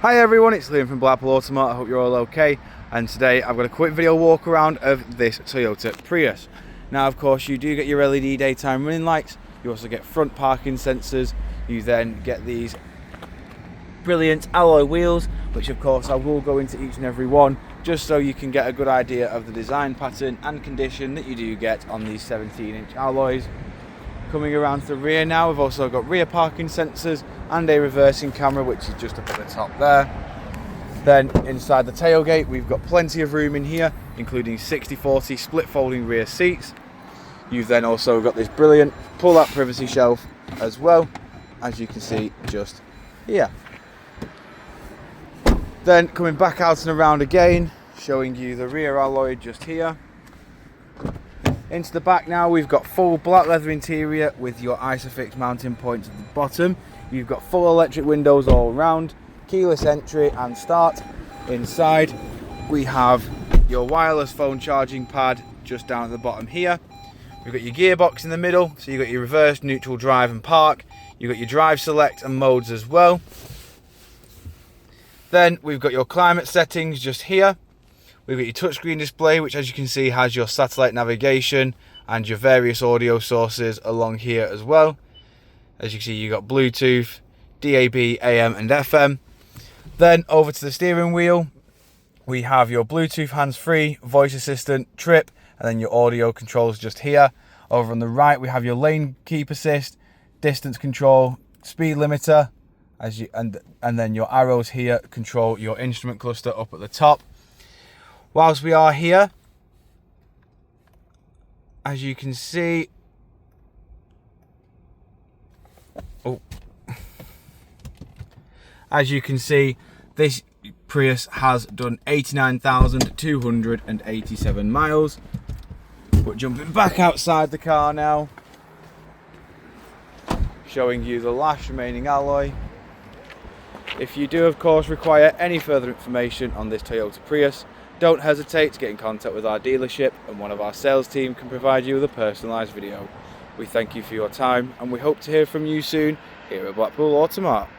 Hi everyone, it's Liam from Blackpool Automart. I hope you're all okay. And today I've got a quick video walk around of this Toyota Prius. Now of course you do get your LED daytime running lights, you also get front parking sensors, you then get these brilliant alloy wheels, which of course I will go into each and every one just so you can get a good idea of the design pattern and condition that you do get on these 17-inch alloys. Coming around to the rear now, we've also got rear parking sensors and a reversing camera, which is just up at the top there. Then inside the tailgate we've got plenty of room in here, including 60/40 split folding rear seats. You've then also got this brilliant pull-out privacy shelf as well, as you can see just here. Then coming back out and around again, showing you the rear alloy just here. Into the back now, we've got full black leather interior with your Isofix mounting points at the bottom. You've got full electric windows all around, keyless entry and start. Inside we have your wireless phone charging pad just down at the bottom here. We've got your gearbox in the middle, so you've got your reverse, neutral, drive and park. You've got your drive select and modes as well. Then we've got your climate settings just here. We've got your touchscreen display, which as you can see has your satellite navigation and your various audio sources along here as well. As you can see, you've got Bluetooth, DAB, AM and FM. Then over to the steering wheel, we have your Bluetooth hands-free, voice assistant, trip, and then your audio controls just here. Over on the right, we have your lane keep assist, distance control, speed limiter, and then your arrows here control your instrument cluster up at the top. Whilst we are here, as you can see, this Prius has done 89,287 miles. But jumping back outside the car now, showing you the last remaining alloy. If you do of course require any further information on this Toyota Prius, don't hesitate to get in contact with our dealership and one of our sales team can provide you with a personalised video. We thank you for your time and we hope to hear from you soon here at Blackpool Automart.